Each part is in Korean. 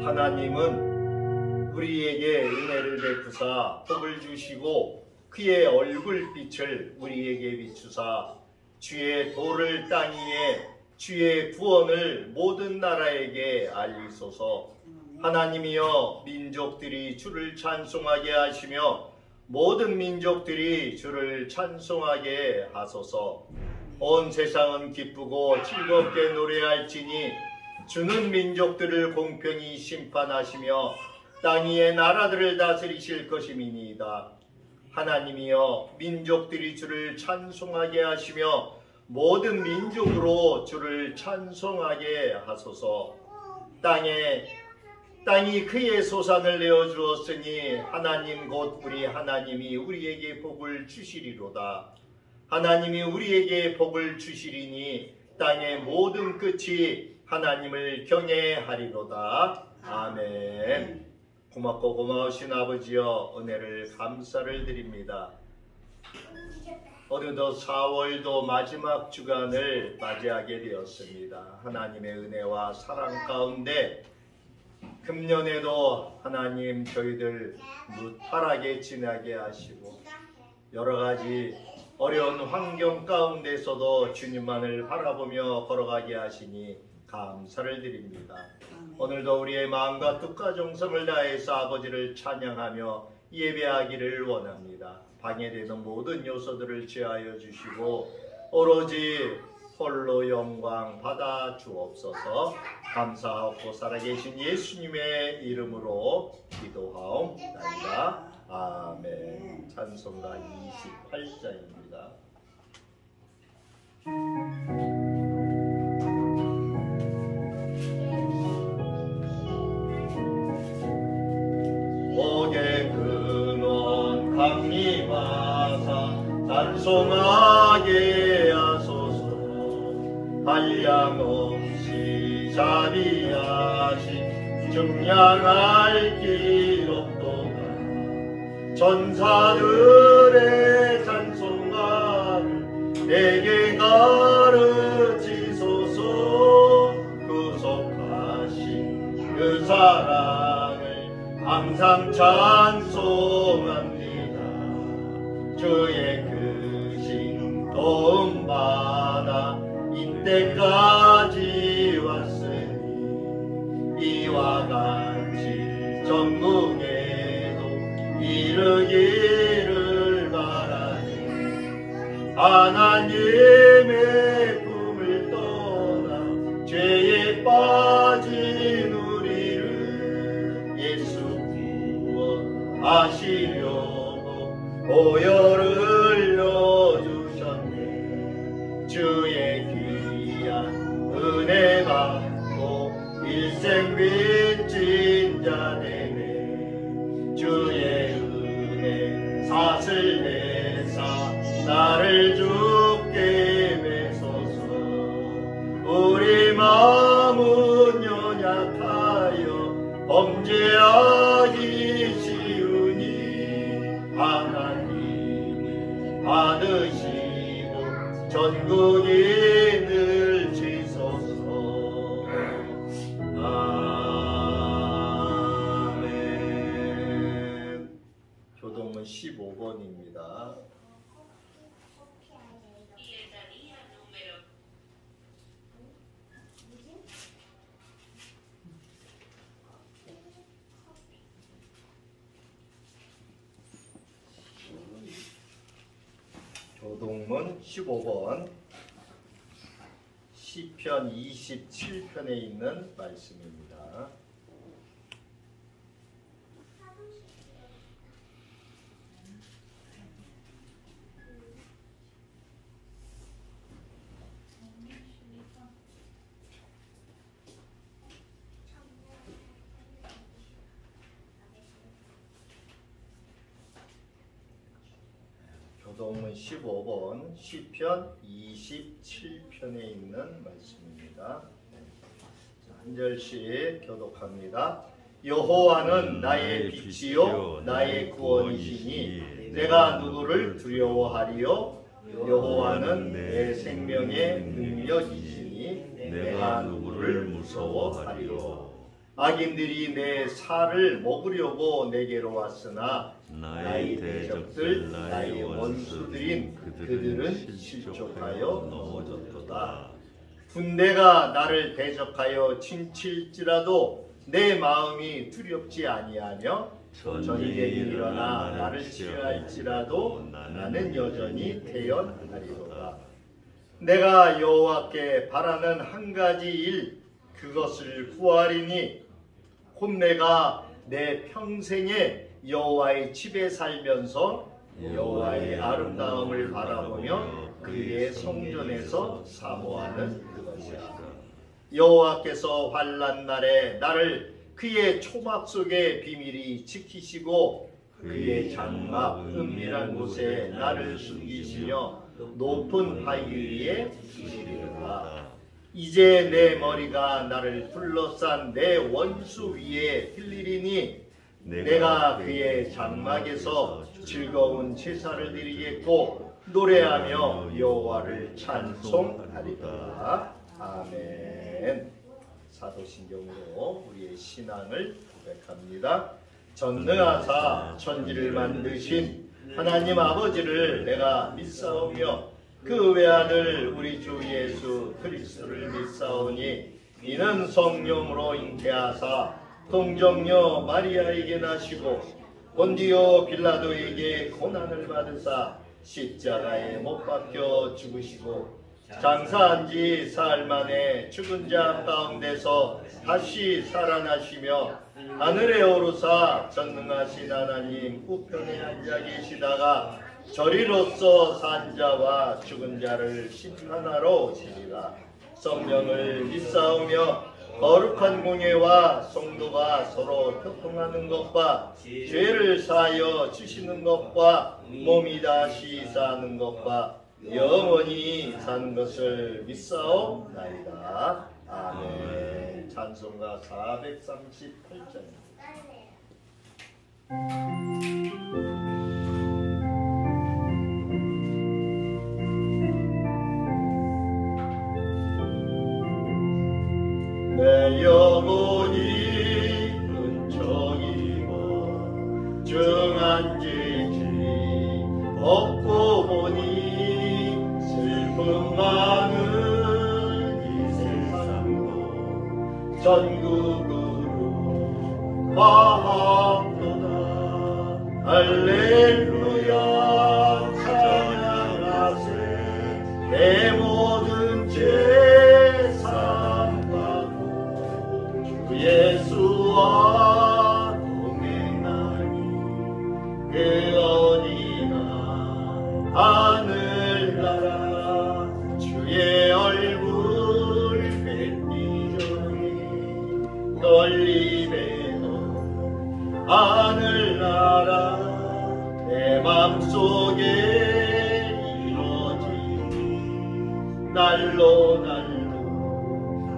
하나님은 우리에게 은혜를 베푸사 복을 주시고 그의 얼굴빛을 우리에게 비추사 주의 도를 땅 위에 주의 구원을 모든 나라에게 알리소서. 하나님이여 민족들이 주를 찬송하게 하시며 모든 민족들이 주를 찬송하게 하소서. 온 세상은 기쁘고 즐겁게 노래할지니 주는 민족들을 공평히 심판하시며 땅 위의 나라들을 다스리실 것임이니이다. 하나님이여 민족들이 주를 찬송하게 하시며 모든 민족으로 주를 찬송하게 하소서. 땅이 그의 소산을 내어주었으니 하나님 곧 우리 하나님이 우리에게 복을 주시리로다. 하나님이 우리에게 복을 주시리니 땅의 모든 끝이 하나님을 경외하리로다. 아멘. 고맙고 고마우신 아버지여 은혜를 감사를 드립니다. 어느덧 4월도 마지막 주간을 맞이하게 되었습니다. 하나님의 은혜와 사랑 가운데 금년에도 하나님 저희들 무탈하게 지나게 하시고 여러가지 어려운 환경 가운데서도 주님만을 바라보며 걸어가게 하시니 감사를 드립니다. 오늘도 우리의 마음과 뜻과 정성을 다해서 아버지를 찬양하며 예배하기를 원합니다. 방해되는 모든 요소들을 제하여 주시고 오로지 홀로 영광 받아 주옵소서. 감사하고 살아계신 예수님의 이름으로 기도하옵나이다. 아멘. 찬송가 28장입니다. 목의 근원 강림하사 찬송하게 하소서. 한량없이 자비하신 증량할 길 없도다. 전사들의 찬송가를 내게 가르치소서. 구속하신 그 사랑을 항상 찬송합니다. 주의 크신 도움 받아 이때까지 왔으니 이와 같이 전국에도 이르기를 바라니 하나님의 품을 떠나 죄에 빠진 우리를 예수 구원하시려고 보혈을 흘려주셨네. 주의 귀한 은혜 받고 일생 빚진 자 되네. 주의 은혜 사슬 내사 나를 주께 매소서. 우리 마음은 연약하여 범죄하기 쉬우니 하나님이 받으시고 전국인을 지소서. 아멘. 교동문 15번입니다. 교동문 15번 시편 27편에 있는 말씀입니다. 교동문 15번 시편 27편에 있는 말씀입니다. 한 절씩 교독합니다. 여호와는 나의 빛이요 나의 구원이시니 내가 누구를 두려워하리요. 여호와는 내 생명의 능력이시니 내가 누구를 무서워하리요. 악인들이 내 살을 먹으려고 내게로 왔으나 나의 대적들 나의 원수들인 그들은 실족하여 넘어졌도다. 군대가 나를 대적하여 침칠지라도 내 마음이 두렵지 아니하며 전쟁이 일어나 나를 치료할지라도 나는 여전히 태연하리로다. 내가 여호와께 바라는 한 가지 일 그것을 구하리니 곧 내가 내 평생에 여호와의 집에 살면서 여호와의 아름다움을 바라보며 그의 성전에서 사모하는 그것이라. 여호와께서 환난 날에 나를 그의 초막 속에 비밀히 지키시고 그의 장막 은밀한 곳에 나를 숨기시며 높은 바위 위에 두시리로다. 이제 내 머리가 나를 둘러싼 내 원수 위에 들리리니 내가 그의 장막에서 즐거운 제사를 드리겠고 노래하며 여호와를 찬송하리라. 아멘. 사도신경으로 우리의 신앙을 고백합니다. 전능하사 천지를 만드신 하나님 아버지를 내가 믿사오며 그 외아들 우리 주 예수 그리스도를 믿사오니 이는 성령으로 잉태하사 동정녀 마리아에게 나시고 본디오 빌라도에게 고난을 받으사 십자가에 못 박혀 죽으시고 장사한 지 사흘 만에 죽은 자 가운데서 다시 살아나시며 하늘에 오르사 전능하신 하나님 우편에 앉아 계시다가 저리로서 산 자와 죽은 자를 심판하러 오시리라. 성령을 믿사오며 거룩한 공예와 성도가 서로 교통하는 것과 죄를 사하여 주시는 것과 몸이 다시 사는 것과 영원히 사는 것을 믿사옵나이다. 아멘. 찬송가 438장입니다. 내 영혼이 은총이고 중한 지지 얻고 보니 슬픔 많은 이 세상도 전국으로 화합도다. 할렐루야 찬양하세. 내 모든 죄 삼가고 주 예수와 동행하니 그 어디나 하늘나라 주의 얼굴 뵙기 전에 떨림에도 하늘나라 내 맘속에 이루어지니 날로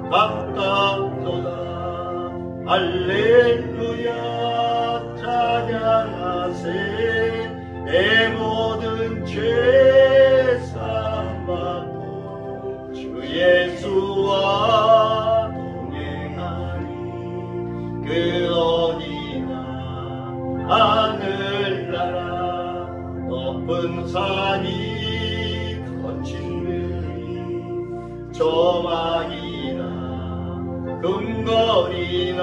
가깝도다. 할렐루야 찬양하세. 내 모든 죄 사함받고 주 예수와 동행하니 그 어디나 하늘나라 높은 산이 거친 들이 조망이나 금거리나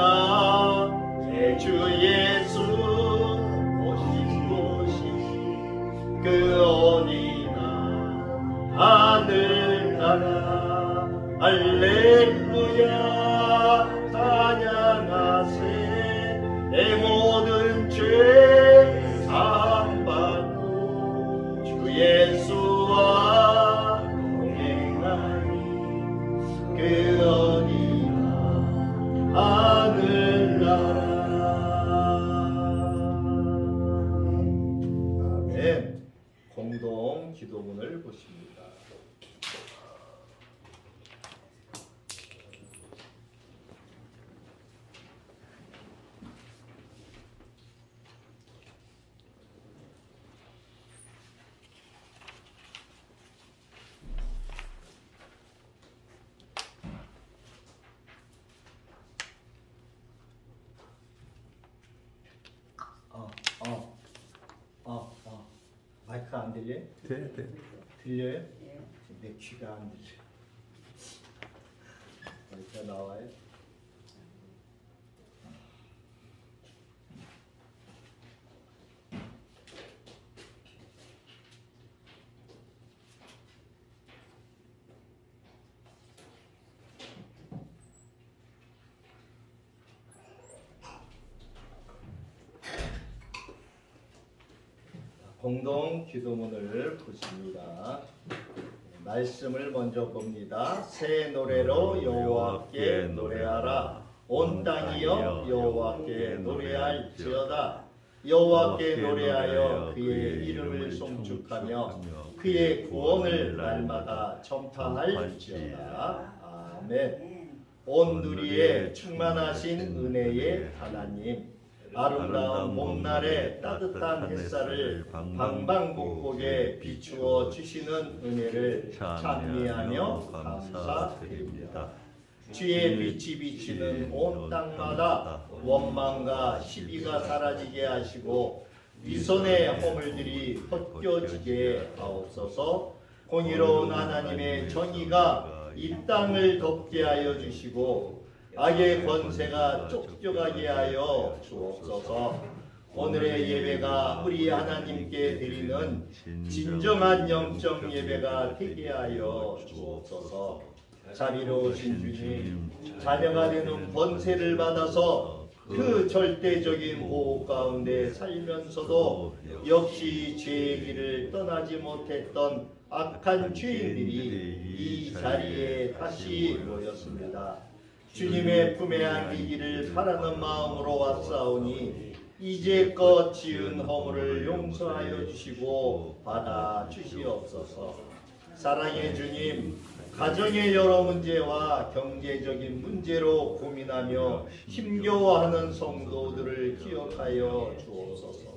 내 주 예수 오신 곳이 그 어디나 하늘나라. 할렐루야 찬양하세. 내 모든 죄 사함받고 주 예수와 동행하니 그 어디나 하늘나라. 아멘. 공동 기도문을 보십니다. 들려요? 네. 들려요? 예. 내 귀가 안 들려. 이렇게 나와요. 공동 기도문을 보십니다. 말씀을 먼저 봅니다. 새 노래로 여호와께 노래하라. 온 땅이여 여호와께 노래할지어다. 여호와께 노래하여 그의 이름을 송축하며 그의 구원을 날마다 전파할지어다. 아멘. 온 누리에 충만하신 은혜의 하나님, 아름다운 봄날에 따뜻한 햇살을 방방곡곡에 비추어 주시는 은혜를 찬미하며 감사드립니다. 주의 빛이 비치는 온 땅마다 원망과 시비가 사라지게 하시고 위선의 허물들이 헛겨지게 하옵소서. 공의로운 하나님의 정의가 이 땅을 덮게 하여 주시고 악의 권세가 쫓겨가게 하여 주옵소서. 오늘의 예배가 우리 하나님께 드리는 진정한 영적 예배가 되게 하여 주옵소서. 자비로우신 주님, 자녀가 되는 권세를 받아서 그 절대적인 보호 가운데 살면서도 역시 죄의 길을 떠나지 못했던 악한 죄인들이 이 자리에 다시 모였습니다. 주님의 품에 안기기를 바라는 마음으로 왔사오니 이제껏 지은 허물을 용서하여 주시고 받아 주시옵소서. 사랑의 주님, 가정의 여러 문제와 경제적인 문제로 고민하며 힘겨워하는 성도들을 기억하여 주옵소서.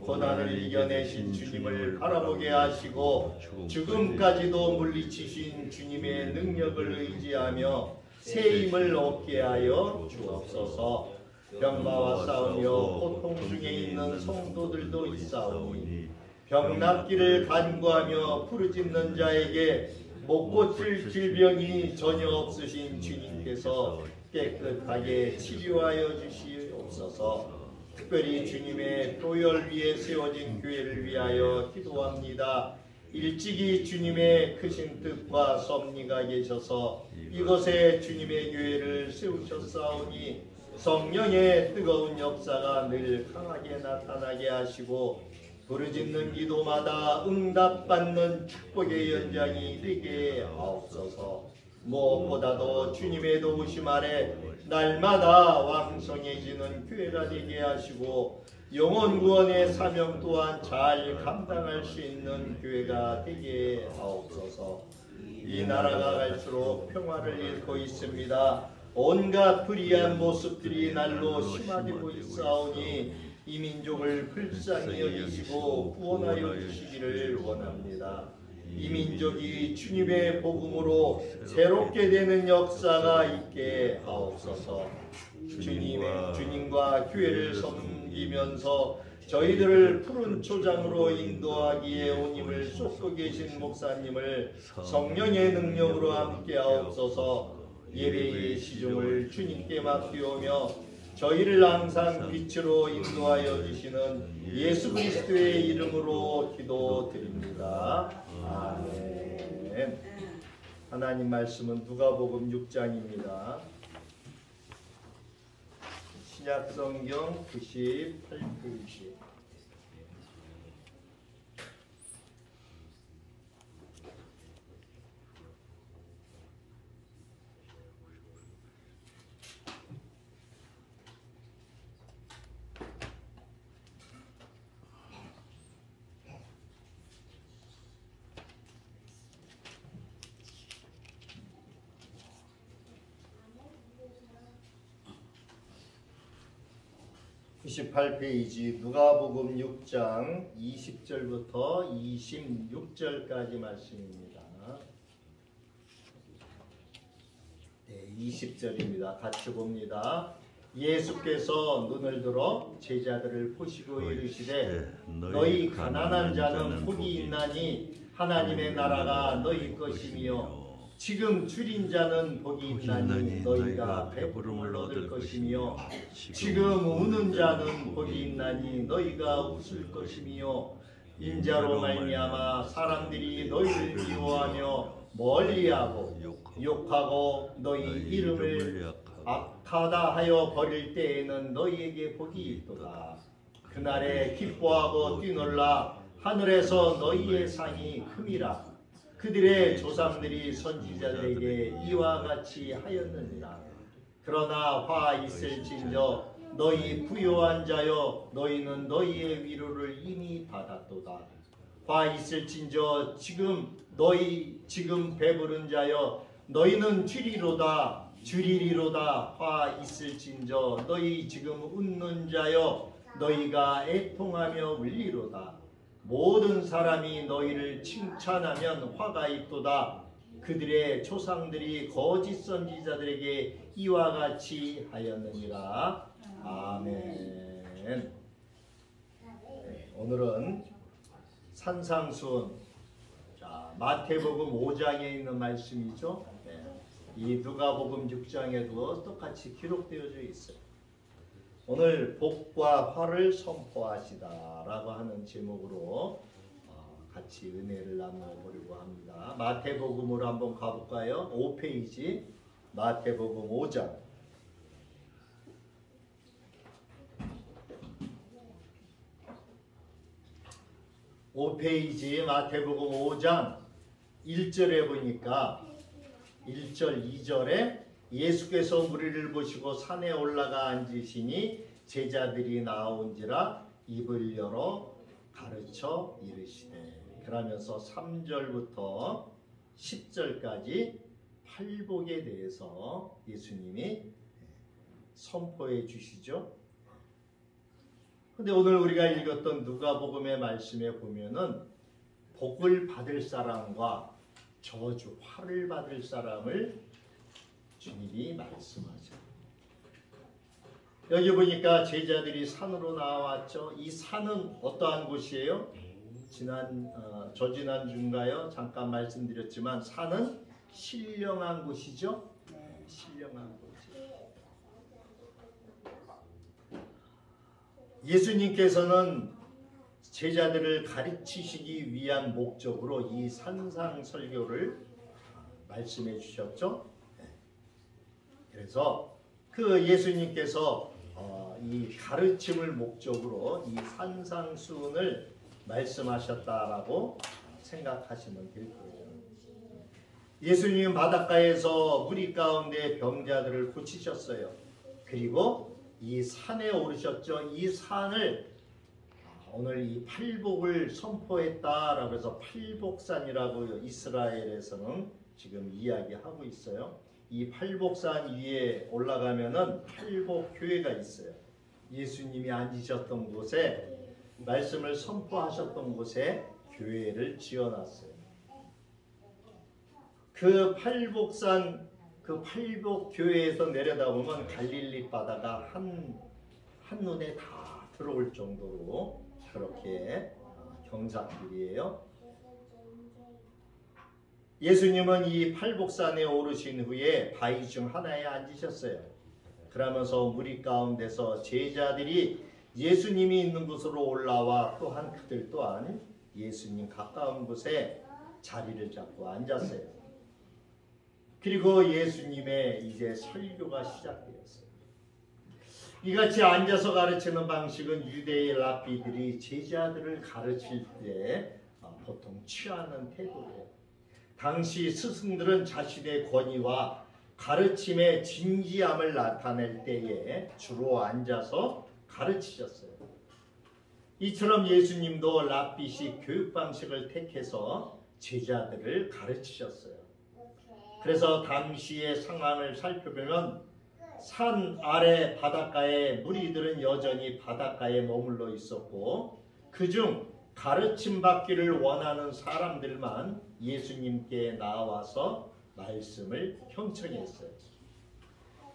고난을 이겨내신 주님을 바라보게 하시고 죽음까지도 물리치신 주님의 능력을 의지하며 새 힘을 얻게 하여 주옵소서. 병마와 싸우며 고통 중에 있는 성도들도 있사오니 병 낫기를 간구하며 부르짖는 자에게 못 고칠 질병이 전혀 없으신 주님께서 깨끗하게 치료하여 주시옵소서. 특별히 주님의 도열 위에 세워진 교회를 위하여 기도합니다. 일찍이 주님의 크신 뜻과 섭리가 계셔서 이곳에 주님의 교회를 세우셨사오니 성령의 뜨거운 역사가 늘 강하게 나타나게 하시고 부르짖는 기도마다 응답받는 축복의 연장이 되게 하옵소서. 무엇보다도 주님의 도우심 아래 날마다 왕성해지는 교회가 되게 하시고 영혼 구원의 사명 또한 잘 감당할 수 있는 교회가 되게 하옵소서. 이 나라가 갈수록 평화를 잃고 있습니다. 온갖 불의한 모습들이 날로 심화되고 있사오니 이 민족을 불쌍히 여기시고 구원하여 주시기를 원합니다. 이 민족이 주님의 복음으로 새롭게 되는 역사가 있게 하옵소서. 주님과 교회를 섬기면서 저희들을 푸른 초장으로 인도하기에 온 힘을 쏟고 계신 목사님을 성령의 능력으로 함께 하옵소서. 예배의 시중을 주님께 맡기오며 저희를 항상 빛으로 인도하여 주시는 예수 그리스도의 이름으로 기도드립니다. 아멘. 하나님 말씀은 누가복음 6장입니다. 신약성경 98페이지. (98페이지) 누가복음 6장 20절부터 26절까지 말씀입니다. 네, 20절입니다. 같이 봅니다. 예수께서 눈을 들어 제자들을 보시고 이르시되 너희 가난한 자는 복이 있나니 하나님의 나라가 너희 것이며 지금 줄인 자는 복이 있나니 너희가 배부름을 얻을 것이며 지금 우는 자는 복이 있나니 너희가 웃을 것이며 인자로 말미암아 사람들이 너희를 미워하며 멀리하고 욕하고 너희 이름을 악하다 하여 버릴 때에는 너희에게 복이 있도다. 그날에 기뻐하고 뛰놀라 하늘에서 너희의 상이 큼이라. 그들의 조상들이 선지자들에게 이와 같이 하였느니라. 그러나 화 있을진저 너희 부요한 자여 너희는 너희의 위로를 이미 받았도다. 화 있을진저 너희 지금 배부른 자여 너희는 주리로다. 화 있을진저 너희 지금 웃는 자여 너희가 애통하며 울리로다. 모든 사람이 너희를 칭찬하면 화가 있도다. 그들의 조상들이 거짓 선지자들에게 이와 같이 하였느니라. 아멘. 오늘은 산상수훈, 마태복음 5장에 있는 말씀이죠. 이 누가복음 6장에도 똑같이 기록되어져 있어요. 오늘 복과 화를 선포하시다라고 하는 제목으로 같이 은혜를 나눠보려고 합니다. 마태복음으로 한번 가볼까요? 5페이지 마태복음 5장. 마태복음 5장 1절에 보니까 1절 2절에 예수께서 무리를 보시고 산에 올라가 앉으시니 제자들이 나온지라 입을 열어 가르쳐 이르시되. 그러면서 3절부터 10절까지 팔복에 대해서 예수님이 선포해 주시죠. 근데 오늘 우리가 읽었던 누가복음의 말씀에 보면은 복을 받을 사람과 저주, 화를 받을 사람을 주님이 말씀하죠. 여기 보니까 제자들이 산으로 나왔죠. 이 산은 어떠한 곳이에요? 저지난 주인가요? 잠깐 말씀드렸지만 산은 신령한 곳이죠. 신령한 곳. 예수님께서는 제자들을 가르치시기 위한 목적으로 이 산상설교를 말씀해 주셨죠. 그래서 그 예수님께서 이 가르침을 목적으로 이 산상수훈을 말씀하셨다라고 생각하시면 될 거예요. 예수님은 바닷가에서 무리 가운데 병자들을 고치셨어요. 그리고 이 산에 오르셨죠. 이 산을 오늘 이 팔복을 선포했다라고 해서 팔복산이라고 이스라엘에서는 지금 이야기하고 있어요. 이 팔복산 위에 올라가면은 팔복교회가 있어요. 예수님이 앉으셨던 곳에 말씀을 선포하셨던 곳에 교회를 지어놨어요. 그 팔복산, 그 팔복교회에서 내려다보면 갈릴리 바다가 한눈에 다 들어올 정도로 그렇게 경사길이에요. 예수님은 이 팔복산에 오르신 후에 바위 중 하나에 앉으셨어요. 그러면서 무리 가운데서 제자들이 예수님이 있는 곳으로 올라와 또한 그들 또한 예수님 가까운 곳에 자리를 잡고 앉았어요. 그리고 예수님의 이제 설교가 시작되었어요. 이같이 앉아서 가르치는 방식은 유대의 랍비들이 제자들을 가르칠 때 보통 취하는 태도예요. 당시 스승들은 자신의 권위와 가르침의 진지함을 나타낼 때에 주로 앉아서 가르치셨어요. 이처럼 예수님도 랍비식 교육 방식을 택해서 제자들을 가르치셨어요. 그래서 당시의 상황을 살펴보면 산 아래 바닷가에 무리들은 여전히 바닷가에 머물러 있었고 그중 가르침 받기를 원하는 사람들만 예수님께 나와서 말씀을 경청했어요.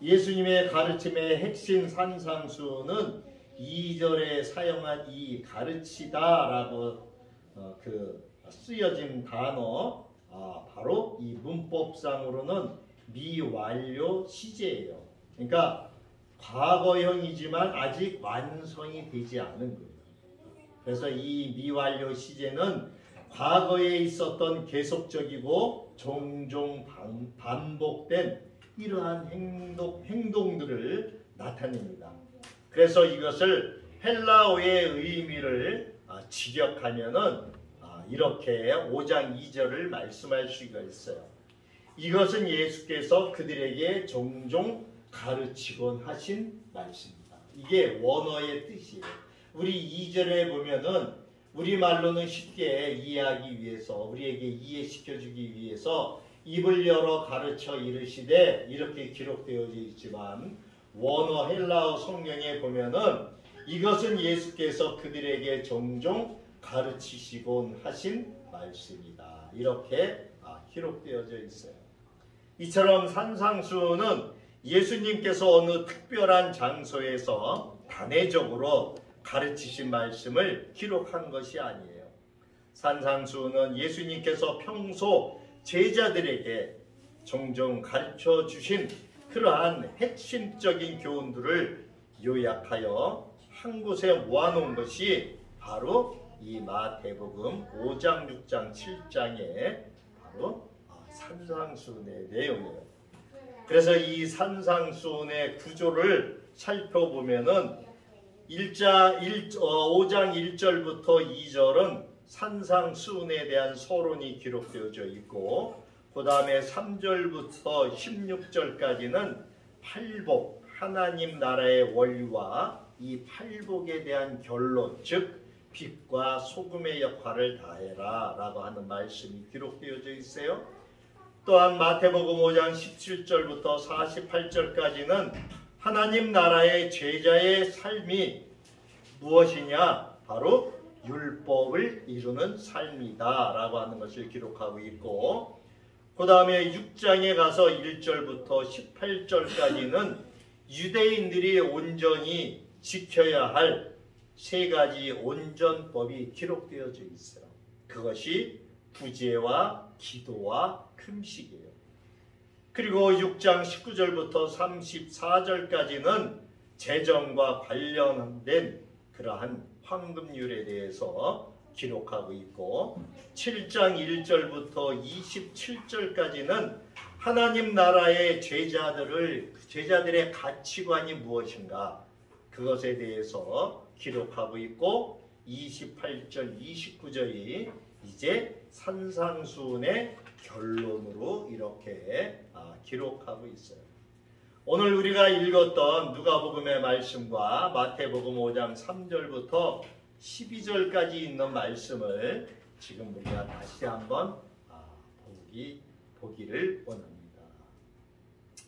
예수님의 가르침의 핵심 산상수는 2절에 사용한 이 가르치다라고 쓰여진 단어, 바로 이 문법상으로는 미완료 시제예요. 그러니까 과거형이지만 아직 완성이 되지 않은 거예요. 그래서 이 미완료 시제는 과거에 있었던 계속적이고 종종 반복된 이러한 행동들을 나타냅니다. 그래서 이것을 헬라어의 의미를 직역하면은 이렇게 5장 2절을 말씀할 수가 있어요. 이것은 예수께서 그들에게 종종 가르치곤 하신 말씀입니다. 이게 원어의 뜻이에요. 우리 2절에 보면은 우리말로는 쉽게 이해하기 위해서, 우리에게 이해시켜주기 위해서 입을 열어 가르쳐 이르시되 이렇게 기록되어져 있지만, 원어 헬라어 성경에 보면은 이것은 예수께서 그들에게 종종 가르치시곤 하신 말씀이다, 이렇게 기록되어져 있어요. 이처럼 산상수는 예수님께서 어느 특별한 장소에서 단회적으로 가르치신 말씀을 기록한 것이 아니에요. 산상수는 예수님께서 평소 제자들에게 종종 가르쳐 주신 그러한 핵심적인 교훈들을 요약하여 한 곳에 모아놓은 것이 바로 이 마태복음 5장, 6장, 7장의 바로 산상수훈의 내용이에요. 그래서 이 산상수훈의 구조를 살펴보면은 5장 1절부터 2절은 산상수훈에 대한 서론이 기록되어져 있고, 그 다음에 3절부터 16절까지는 팔복, 하나님 나라의 원리와 이 팔복에 대한 결론, 즉 빛과 소금의 역할을 다해라 라고 하는 말씀이 기록되어져 있어요. 또한 마태복음 5장 17절부터 48절까지는 하나님 나라의 제자의 삶이 무엇이냐, 바로 율법을 이루는 삶이다 라고 하는 것을 기록하고 있고, 그 다음에 6장에 가서 1절부터 18절까지는 유대인들이 온전히 지켜야 할 3가지 온전법이 기록되어져 있어요. 그것이 구제와 기도와 금식이에요. 그리고 6장 19절부터 34절까지는 재정과 관련된 그러한 황금률에 대해서 기록하고 있고, 7장 1절부터 27절까지는 하나님 나라의 제자들의 가치관이 무엇인가, 그것에 대해서 기록하고 있고, 28절, 29절이 이제 산상수훈의 결론으로 이렇게 기록하고 있어요. 오늘 우리가 읽었던 누가복음의 말씀과 마태복음 5장 3절부터 12절까지 있는 말씀을 지금 우리가 다시 한번 보기를 원합니다.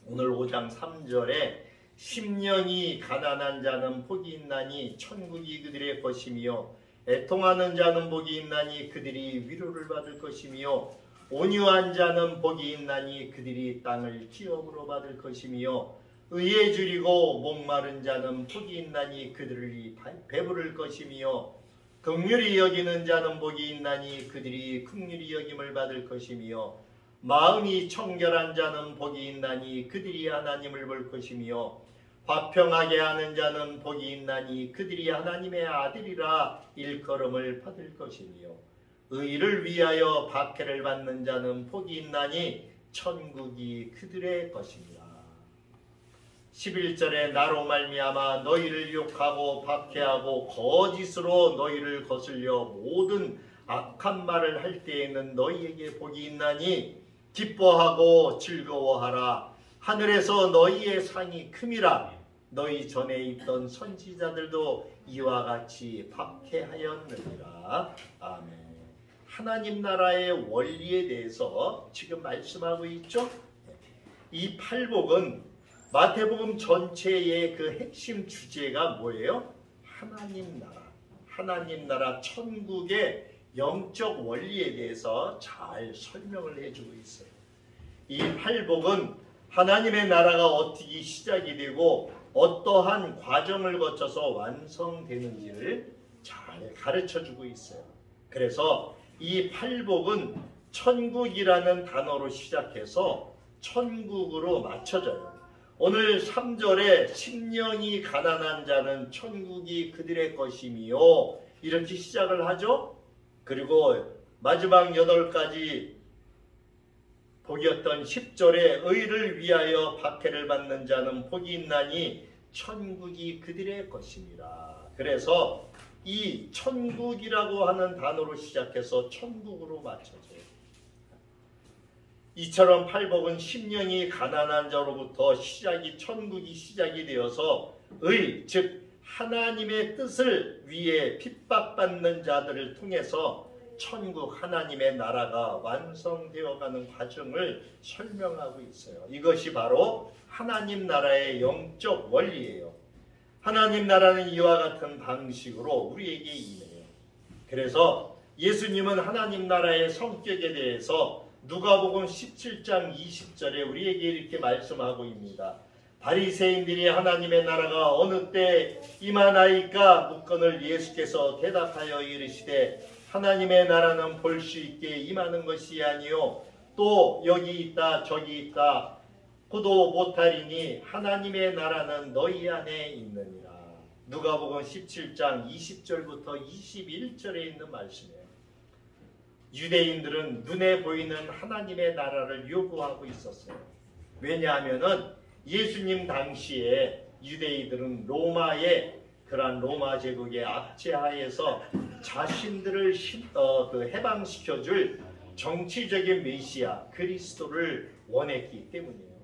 오늘 5장 3절에 10년이 가난한 자는 복이 있나니 천국이 그들의 것이며, 애통하는 자는 복이 있나니 그들이 위로를 받을 것이며, 온유한 자는 복이 있나니 그들이 땅을 기업으로 받을 것이며, 의에 줄이고 목마른 자는 복이 있나니 그들이 배부를 것이며, 긍휼히 여기는 자는 복이 있나니 그들이 긍휼히 여김을 받을 것이며, 마음이 청결한 자는 복이 있나니 그들이 하나님을 볼 것이며, 화평하게 하는 자는 복이 있나니 그들이 하나님의 아들이라 일컬음을 받을 것이며, 의를 위하여 박해를 받는 자는 복이 있나니 천국이 그들의 것이니라. 11절에 나로 말미암아 너희를 욕하고 박해하고 거짓으로 너희를 거슬려 모든 악한 말을 할 때에는 너희에게 복이 있나니 기뻐하고 즐거워하라. 하늘에서 너희의 상이 큼이라. 너희 전에 있던 선지자들도 이와 같이 박해하였느니라. 아멘. 하나님 나라의 원리에 대해서 지금 말씀하고 있죠. 이 팔복은 마태복음 전체의 그 핵심 주제가 뭐예요? 하나님 나라 천국의 영적 원리에 대해서 잘 설명을 해주고 있어요. 이 팔복은 하나님의 나라가 어떻게 시작이 되고 어떠한 과정을 거쳐서 완성되는지를 잘 가르쳐주고 있어요. 그래서 이 팔복은 천국이라는 단어로 시작해서 천국으로 맞춰져요. 오늘 3절에 심령이 가난한 자는 천국이 그들의 것이며 이렇게 시작을 하죠. 그리고 마지막 8가지 복이었던 10절에 의를 위하여 박해를 받는 자는 복이 있나니 천국이 그들의 것입니다. 그래서 이 천국이라고 하는 단어로 시작해서 천국으로 맞춰져요. 이처럼 팔복은 심령이 가난한 자로부터 천국이 시작이 되어서 즉 하나님의 뜻을 위해 핍박받는 자들을 통해서 천국 하나님의 나라가 완성되어가는 과정을 설명하고 있어요. 이것이 바로 하나님 나라의 영적 원리예요. 하나님 나라는 이와 같은 방식으로 우리에게 임해요. 그래서 예수님은 하나님 나라의 성격에 대해서 누가복음 17장 20절에 우리에게 이렇게 말씀하고 있습니다. 바리새인들이 하나님의 나라가 어느 때 임하나이까 묻거늘 예수께서 대답하여 이르시되 하나님의 나라는 볼 수 있게 임하는 것이 아니요 또 여기 있다 저기 있다 고도 못하리니 하나님의 나라는 너희 안에 있느니라. 누가복음 17장 20절부터 21절에 있는 말씀이에요. 유대인들은 눈에 보이는 하나님의 나라를 요구하고 있었어요. 왜냐하면은 예수님 당시에 유대인들은 로마의 그러한 로마 제국의 압제하에서 자신들을 해방시켜줄 정치적인 메시아 그리스도를 원했기 때문이에요.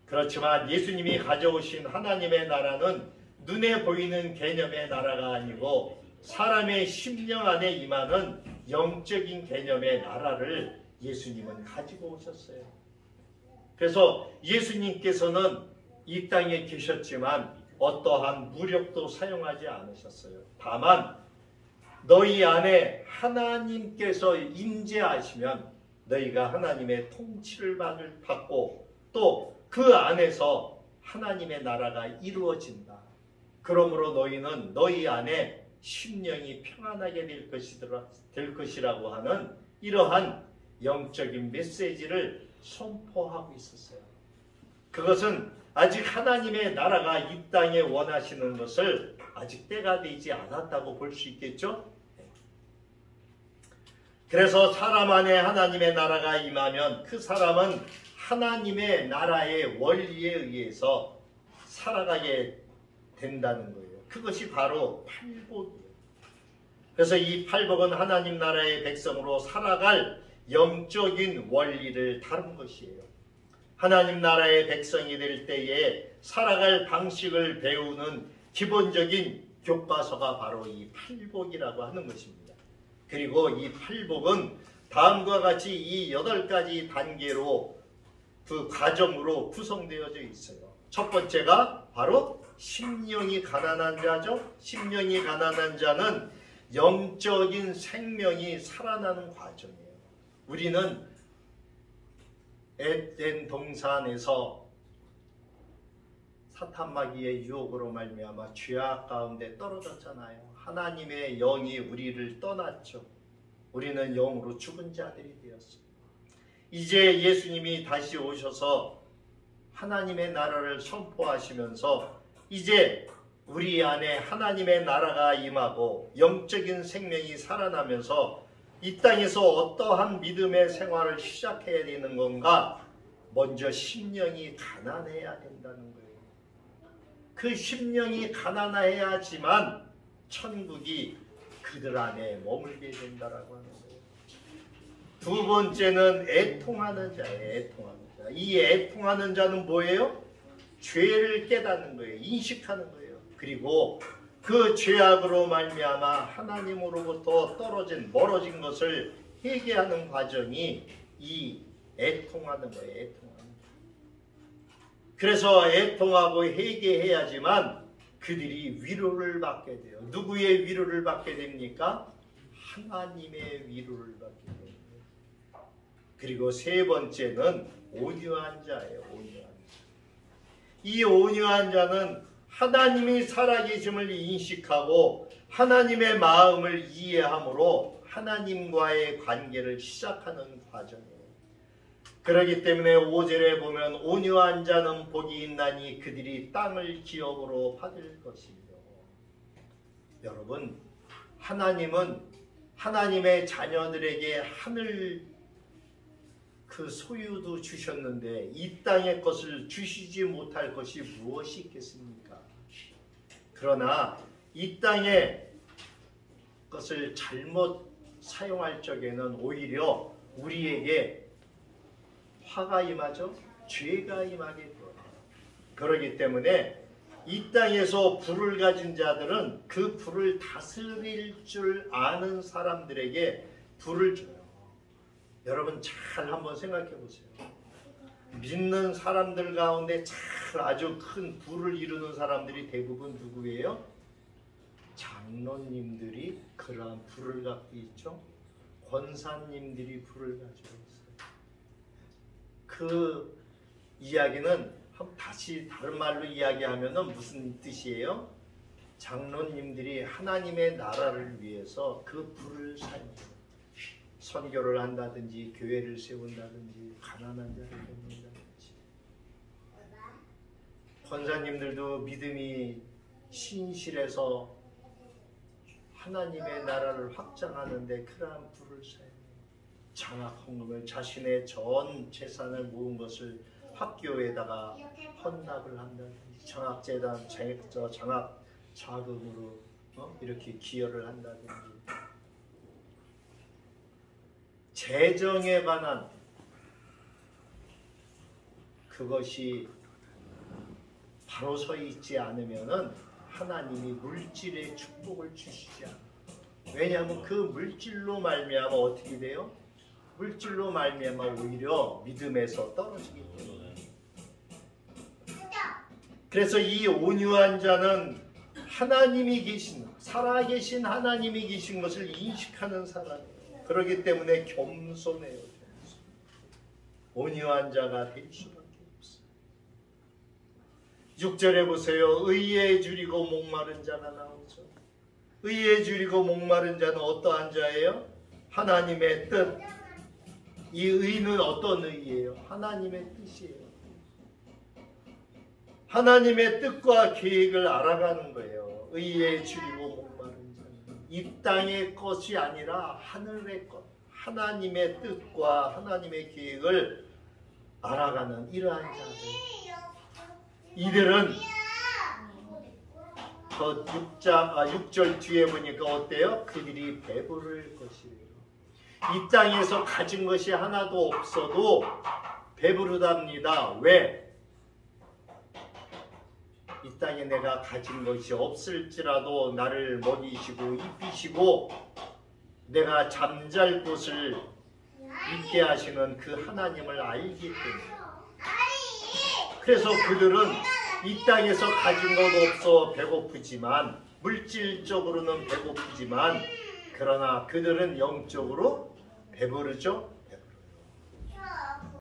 그렇지만 예수님이 가져오신 하나님의 나라는 눈에 보이는 개념의 나라가 아니고 사람의 심령 안에 임하는 영적인 개념의 나라를 예수님은 가지고 오셨어요. 그래서 예수님께서는 이 땅에 계셨지만 어떠한 무력도 사용하지 않으셨어요. 다만 너희 안에 하나님께서 임재하시면 너희가 하나님의 통치를 받고 또 그 안에서 하나님의 나라가 이루어진다. 그러므로 너희는 너희 안에 심령이 평안하게 될 것이라고 하는 이러한 영적인 메시지를 선포하고 있었어요. 그것은 아직 하나님의 나라가 이 땅에 원하시는 것을 아직 때가 되지 않았다고 볼 수 있겠죠? 그래서 사람 안에 하나님의 나라가 임하면 그 사람은 하나님의 나라의 원리에 의해서 살아가게 된다는 거예요. 그것이 바로 팔복이에요. 그래서 이 팔복은 하나님 나라의 백성으로 살아갈 영적인 원리를 다룬 것이에요. 하나님 나라의 백성이 될 때에 살아갈 방식을 배우는 기본적인 교과서가 바로 이 팔복이라고 하는 것입니다. 그리고 이 팔복은 다음과 같이 이 8가지 단계로 그 과정으로 구성되어져 있어요. 첫 번째가 바로 심령이 가난한 자죠. 심령이 가난한 자는 영적인 생명이 살아나는 과정이에요. 우리는 에덴 동산에서 사탄마귀의 유혹으로 말미암아 죄악 가운데 떨어졌잖아요. 하나님의 영이 우리를 떠났죠. 우리는 영으로 죽은 자들이 되었어요. 이제 예수님이 다시 오셔서 하나님의 나라를 선포하시면서 이제 우리 안에 하나님의 나라가 임하고 영적인 생명이 살아나면서 이 땅에서 어떠한 믿음의 생활을 시작해야 되는 건가? 먼저 심령이 가난해야 된다는 거예요. 그 심령이 가난해야지만 천국이 그들 안에 머물게 된다라고 하는 거예요. 두 번째는 애통하는 자예요. 애통하는 자. 이 애통하는 자는 뭐예요? 죄를 깨닫는 거예요. 인식하는 거예요. 그리고 그 죄악으로 말미암아 하나님으로부터 멀어진 것을 회개하는 과정이 이 애통하는 거예요. 애통하는. 그래서 애통하고 회개해야지만 그들이 위로를 받게 돼요. 누구의 위로를 받게 됩니까? 하나님의 위로를 받게 돼요. 그리고 세 번째는 온유한 자예요. 온유한 자. 이 온유한 자는 하나님이 살아계심을 인식하고 하나님의 마음을 이해함으로 하나님과의 관계를 시작하는 과정이에요. 그렇기 때문에 5절에 보면 온유한 자는 복이 있나니 그들이 땅을 기업으로 받을 것이며. 여러분, 하나님은 하나님의 자녀들에게 하늘 그 소유도 주셨는데 이 땅의 것을 주시지 못할 것이 무엇이 있겠습니까? 그러나 이 땅의 것을 잘못 사용할 적에는 오히려 우리에게 화가 임하죠. 죄가 임하게 돼요. 그렇기 때문에 이 땅에서 불을 가진 자들은 그 불을 다스릴 줄 아는 사람들에게 불을 줘요. 여러분 잘 한번 생각해 보세요. 믿는 사람들 가운데 잘 아주 큰 불을 이루는 사람들이 대부분 누구예요? 장로님들이 그러한 불을 갖고 있죠. 권사님들이 불을 가지고 있어요. 그 이야기는 다시 다른 말로 이야기하면 무슨 뜻이에요? 장로님들이 하나님의 나라를 위해서 그 불을 사용해요. 선교를 한다든지 교회를 세운다든지 가난한 자를 돕는다든지. 권사님들도 믿음이 신실해서 하나님의 나라를 확장하는데 그러한 불을 사용해요. 장학 헌금을 자신의 전 재산을 모은 것을 학교에다가 헌납을 한다든지 장학재단, 장학 자금으로 이렇게 기여를 한다든지. 재정에 관한 그것이 바로 서 있지 않으면은 하나님이 물질의 축복을 주시지 않아요. 왜냐하면 그 물질로 말미암아 어떻게 돼요? 물질로 말미암아 오히려 믿음에서 떨어지기 때문에. 그래서 이 온유한 자는 하나님이 계신, 살아계신 하나님이 계신 것을 인식하는 사람이에요. 그렇기 때문에 겸손해요. 온유한 자가 될 수밖에 없어요. 6절에 보세요. 의에 줄이고 목마른 자가 나오죠. 의에 줄이고 목마른 자는 어떠한 자예요? 하나님의 뜻. 이 의는 어떤 의예요? 하나님의 뜻이에요. 하나님의 뜻과 계획을 알아가는 거예요. 의에 줄이고 목마른 자는 이 땅의 것이 아니라 하늘의 것, 하나님의 뜻과 하나님의 계획을 알아가는 이러한 자들. 이들은 그 6절 뒤에 보니까 어때요? 그들이 배부를 것이에요. 이 땅에서 가진 것이 하나도 없어도 배부르답니다. 왜? 이 땅에 내가 가진 것이 없을지라도 나를 먹이시고 입히시고 내가 잠잘 곳을 있게 하시는 그 하나님을 알기 때문에. 그래서 그들은 이 땅에서 가진 것 없어 배고프지만, 물질적으로는 배고프지만, 그러나 그들은 영적으로 배부르죠.